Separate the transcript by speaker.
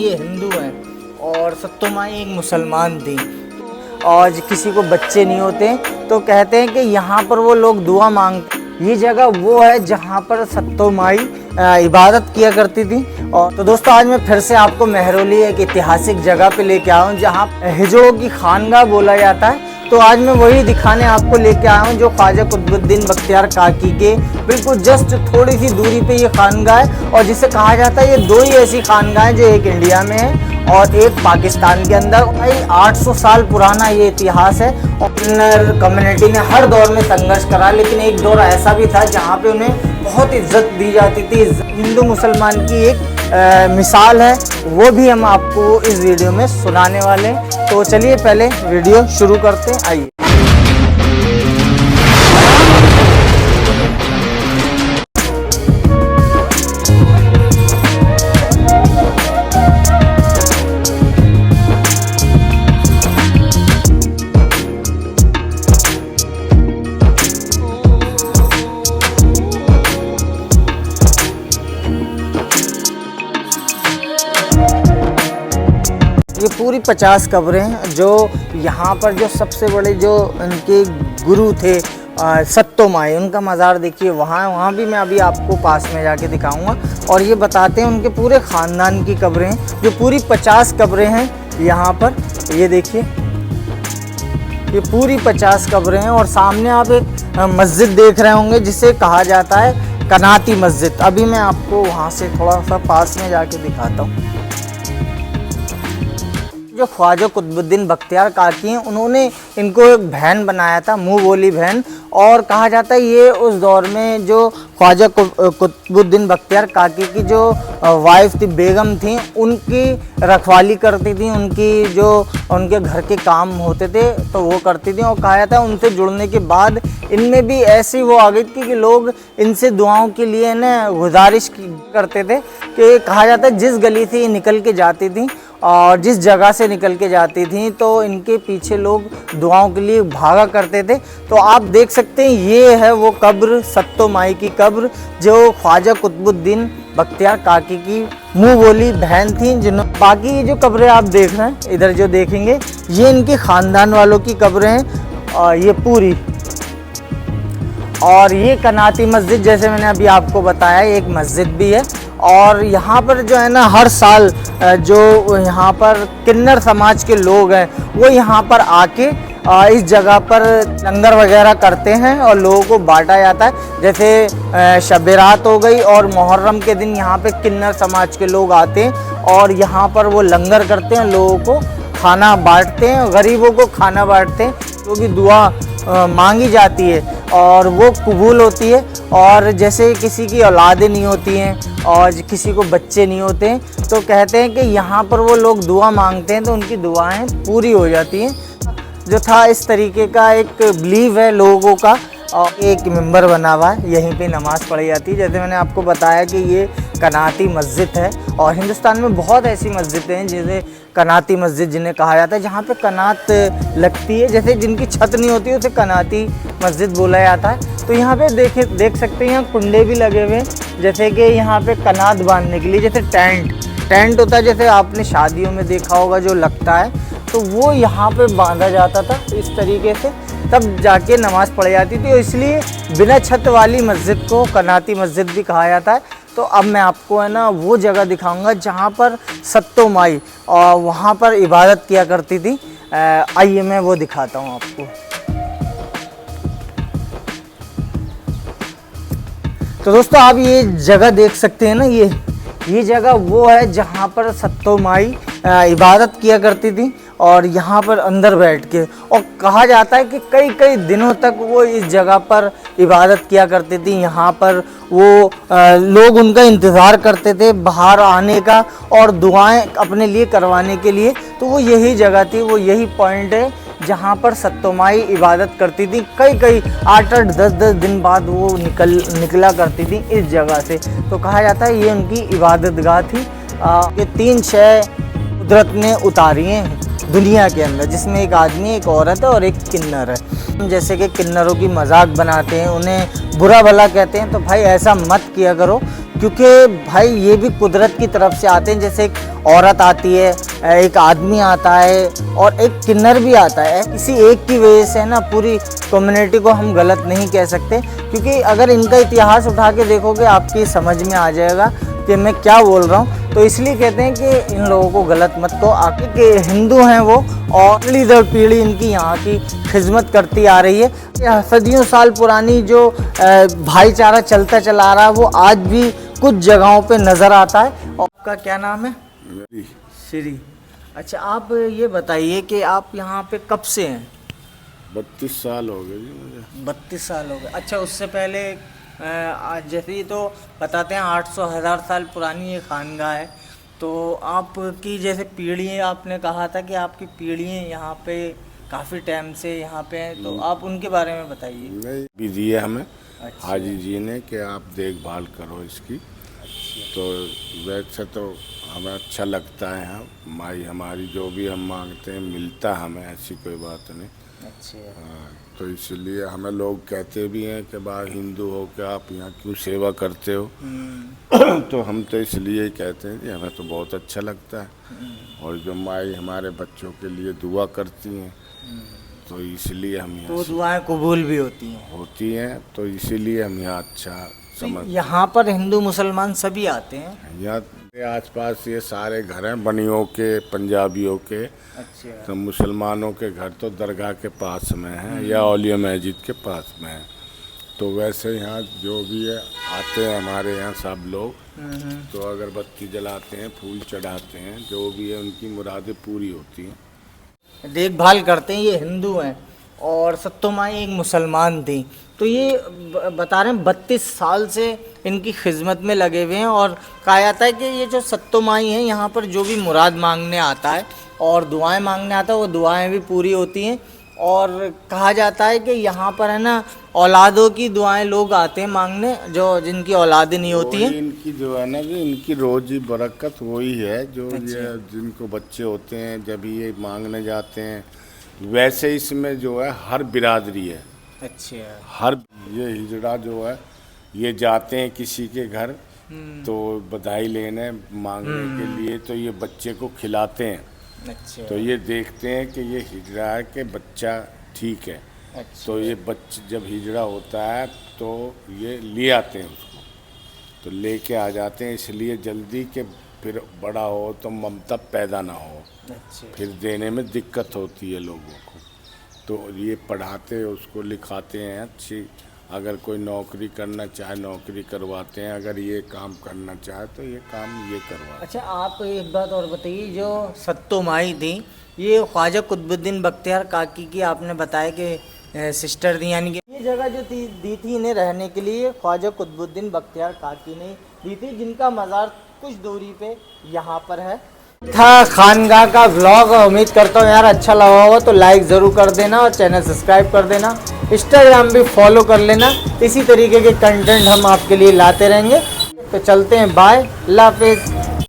Speaker 1: ये हिंदू हैं और सत्तो माई एक मुसलमान थी। और किसी को बच्चे नहीं होते तो कहते हैं कि यहाँ पर वो लोग दुआ मांगते। ये जगह वो है जहाँ पर सत्तो माई इबादत किया करती थी। और तो दोस्तों आज मैं फिर से आपको मेहरौली एक ऐतिहासिक जगह पे लेके आया हूँ जहाँ हिजड़ों की खानगाह बोला जाता है। तो आज मैं वही दिखाने आपको लेके आया हूँ जो ख्वाजा कुतुबुद्दीन बख्तियार काकी के बिल्कुल जस्ट थोड़ी सी दूरी पे ये खानगाह है। और जिसे कहा जाता है ये दो ही ऐसी खानगाह हैं जो एक इंडिया में है और एक पाकिस्तान के अंदर। भाई 800 साल पुराना ये इतिहास है और किन्नर कम्युनिटी ने हर दौर में संघर्ष करा, लेकिन एक दौर ऐसा भी था जहाँ पे उन्हें बहुत इज्जत दी जाती थी। हिंदू मुसलमान की एक मिसाल है, वो भी हम आपको इस वीडियो में सुनाने वाले हैं। तो चलिए पहले वीडियो शुरू करते हैं, आइए। ये पूरी 50 कब्रें हैं जो यहाँ पर जो सबसे बड़े जो उनके गुरु थे सत्तो माई, उनका मज़ार देखिए वहाँ भी मैं अभी आपको पास में जाके दिखाऊंगा। और ये बताते हैं उनके पूरे ख़ानदान की कब्रें हैं जो पूरी 50 कब्रें हैं यहाँ पर। ये देखिए ये पूरी 50 कब्रें हैं और सामने आप एक मस्जिद देख रहे होंगे जिसे कहा जाता है कनाती मस्जिद। अभी मैं आपको वहाँ से थोड़ा सा पास में जाके दिखाता हूँ। जो ख्वाजा कुतुबुद्दीन बख्तियार काकी हैं उन्होंने इनको एक बहन बनाया था, मुँह बोली बहन। और कहा जाता है ये उस दौर में जो ख्वाजा कुतुबुद्दीन बख्तियार काकी की जो वाइफ थी, बेगम थी, उनकी रखवाली करती थी। उनकी जो उनके घर के काम होते थे तो वो करती थी। और कहा जाता है उनसे जुड़ने के बाद इनमें भी ऐसी वो आ गई थी कि लोग इनसे दुआओं के लिए ना गुजारिश करते थे कि कहा जाता है जिस गली से ये निकल के जाती थी और जिस जगह से निकल के जाती थी तो इनके पीछे लोग दुआओं के लिए भागा करते थे। तो आप देख सकते हैं ये है वो कब्र, सत्तो माई की कब्र, जो ख्वाजा कुतुबुद्दीन बख्तियार काकी की मुँह बोली बहन थी। जिन्होंने बाकी ये जो कब्रें आप देख रहे हैं इधर जो देखेंगे ये इनके ख़ानदान वालों की कब्रें हैं और ये पूरी। और ये कनाती मस्जिद जैसे मैंने अभी आपको बताया एक मस्जिद भी है। और यहाँ पर जो है ना हर साल जो यहाँ पर किन्नर समाज के लोग हैं वो यहाँ पर आके इस जगह पर लंगर वगैरह करते हैं और लोगों को बांटा जाता है। जैसे शब-ए-रात हो गई और मुहर्रम के दिन यहाँ पे किन्नर समाज के लोग आते हैं और यहाँ पर वो लंगर करते हैं, लोगों को खाना बांटते हैं, गरीबों को खाना बांटते हैं, क्योंकि दुआ मांगी जाती है और वो कबूल होती है। और जैसे किसी की औलादें नहीं होती हैं और किसी को बच्चे नहीं होते हैं तो कहते हैं कि यहाँ पर वो लोग दुआ मांगते हैं तो उनकी दुआएं पूरी हो जाती हैं। जो था इस तरीके का एक बिलीव है लोगों का। और एक मेंबर बना हुआ है, यहीं पे नमाज़ पढ़ी जाती है। जैसे मैंने आपको बताया कि ये कनाती मस्जिद है और हिंदुस्तान में बहुत ऐसी मस्जिदें हैं जैसे कनाती मस्जिद जिन्हें कहा जाता है, जहाँ पे कनात लगती है। जैसे जिनकी छत नहीं होती उसे कनाती मस्जिद बोला जाता है। तो यहाँ पे देख सकते हैं यहाँ कुंडे भी लगे हुए हैं, जैसे कि यहाँ पे कनात बांधने के लिए। जैसे टेंट होता है, जैसे आपने शादियों में देखा होगा जो लगता है, तो वो यहाँ पे बांधा जाता था इस तरीके से, तब जाके नमाज़ पढ़ी जाती थी। इसलिए बिना छत वाली मस्जिद को कनाती मस्जिद भी कहा जाता है। तो अब मैं आपको है ना वो जगह दिखाऊंगा जहाँ पर सत्तो माई और वहाँ पर इबादत किया करती थी। आइए मैं वो दिखाता हूँ आपको। तो दोस्तों आप ये जगह देख सकते हैं ना, ये जगह वो है जहाँ पर सत्तो माई इबादत किया करती थी और यहाँ पर अंदर बैठ के। और कहा जाता है कि कई दिनों तक वो इस जगह पर इबादत किया करती थी। यहाँ पर वो लोग उनका इंतज़ार करते थे बाहर आने का और दुआएं अपने लिए करवाने के लिए। तो वो यही जगह थी, वो यही पॉइंट है जहाँ पर सत्तो माई इबादत करती थी। कई 8-8 10-10 दिन बाद वो निकला करती थी इस जगह से। तो कहा जाता है ये उनकी इबादतगाह थी। ये 3 शय कुदरत ने उतारी हैं दुनिया के अंदर, जिसमें एक आदमी, एक औरत है और एक किन्नर है। जैसे कि किन्नरों की मजाक बनाते हैं, उन्हें बुरा भला कहते हैं, तो भाई ऐसा मत किया करो। क्योंकि भाई ये भी कुदरत की तरफ से आते हैं। जैसे एक औरत आती है, एक आदमी आता है और एक किन्नर भी आता है। किसी एक की वजह से ना पूरी कम्युनिटी को हम गलत नहीं कह सकते, क्योंकि अगर इनका इतिहास उठा के देखोगे आपकी समझ में आ जाएगा कि मैं क्या बोल रहा हूँ। तो इसलिए कहते हैं कि इन लोगों को गलत मत कहो। आगे के हिंदू हैं वो, और पीढ़ी दर पीढ़ी इनकी यहाँ की खिदमत करती आ रही है। सदियों साल पुरानी जो भाईचारा चलता चला रहा है वो आज भी कुछ जगहों पे नज़र आता है। और आपका क्या नाम है? श्री। अच्छा, आप ये बताइए कि आप यहाँ पे कब से हैं?
Speaker 2: 32 साल हो गए जी मुझे।
Speaker 1: 32 साल हो गए। अच्छा, उससे पहले आज जैसे ही तो बताते हैं 800-1000 साल पुरानी ये खानगाह है। तो आपकी जैसे पीढ़ी, आपने कहा था कि आपकी पीढ़ियाँ यहाँ पे काफ़ी टाइम से यहाँ पे हैं, तो आप उनके बारे में बताइए।
Speaker 2: नहीं, भी दिए हमें
Speaker 1: अच्छा।
Speaker 2: हाजी जी ने कि आप देखभाल करो इसकी। तो वैसे तो हमें अच्छा लगता है, यहाँ माई हमारी जो भी हम मांगते हैं मिलता हमें, ऐसी कोई बात नहीं।
Speaker 1: अच्छा।
Speaker 2: हाँ, तो इसलिए हमें लोग कहते भी हैं कि भाई हिंदू हो के आप यहाँ क्यों सेवा करते हो। तो हम तो इसलिए ही कहते हैं कि हमें तो बहुत अच्छा लगता है। और जो माई हमारे बच्चों के लिए दुआ करती हैं, तो इसलिए हम यहाँ
Speaker 1: तो दुआएं कबूल भी
Speaker 2: होती हैं, तो इसीलिए हम यहाँ अच्छा समझ।
Speaker 1: यहाँ पर हिंदू मुसलमान सभी आते हैं।
Speaker 2: यहाँ के आसपास ये सारे घर हैं बनियों के, पंजाबियों के।
Speaker 1: अच्छा।
Speaker 2: तो मुसलमानों के घर तो दरगाह के पास में हैं या औलिया मस्जिद के पास में है। तो वैसे यहाँ जो भी है आते हैं हमारे यहाँ सब लोग। तो अगरबत्ती जलाते हैं, फूल चढ़ाते हैं, जो भी है उनकी मुरादें पूरी होती हैं।
Speaker 1: देखभाल करते हैं। ये हिंदू हैं और सत्तो माई एक मुसलमान थी। तो ये बता रहे हैं 32 साल से इनकी खिदमत में लगे हुए हैं। और कहा जाता है कि ये जो सत्तो माई हैं यहाँ पर जो भी मुराद मांगने आता है और दुआएं मांगने आता है, वो दुआएं भी पूरी होती हैं। और कहा जाता है कि यहाँ पर है ना औलादों की दुआएं लोग आते हैं मांगने, जो जिनकी औलादें नहीं होती हैं।
Speaker 2: इनकी जो है ना, जो इनकी रोजी बरकत वही है जो ये जिनको बच्चे होते हैं जब ये मांगने जाते हैं। वैसे इसमें जो है हर बिरादरी है।
Speaker 1: अच्छा।
Speaker 2: हर ये हिजड़ा जो है ये जाते हैं किसी के घर, तो बधाई लेने मांगने के लिए, तो ये बच्चे को खिलाते हैं।
Speaker 1: अच्छा।
Speaker 2: तो ये देखते हैं कि ये हिजड़ा है कि बच्चा ठीक है।
Speaker 1: अच्छा।
Speaker 2: तो ये बच्चे जब हिजड़ा होता है तो ये ले आते हैं उसको, तो लेके आ जाते हैं, इसलिए जल्दी के फिर बड़ा हो तो ममता पैदा ना हो।
Speaker 1: अच्छा।
Speaker 2: फिर देने में दिक्कत होती है लोगों को। तो ये पढ़ाते उसको, लिखाते हैं अच्छी। अगर कोई नौकरी करना चाहे नौकरी करवाते हैं, अगर ये काम करना चाहे तो ये काम ये करवाते।
Speaker 1: अच्छा, आप एक बात और बताइए, जो सत्तो माई थी ये ख्वाजा कुतुबुद्दीन बख्तियार काकी की आपने बताया कि सिस्टर थी, यानी कि ये जगह जो दी थी इन्हें रहने के लिए ख्वाजा कुतुबुद्दीन बख्तियार काकी ने दी थी, जिनका मज़ार कुछ दूरी पे यहाँ पर है। था खानगाह का व्लॉग। उम्मीद करता हूँ यार अच्छा लगा होगा, तो लाइक ज़रूर कर देना और चैनल सब्सक्राइब कर देना। इंस्टाग्राम भी फॉलो कर लेना, इसी तरीके के कंटेंट हम आपके लिए लाते रहेंगे। तो चलते हैं, बाय, अल्लाह हाफिज़।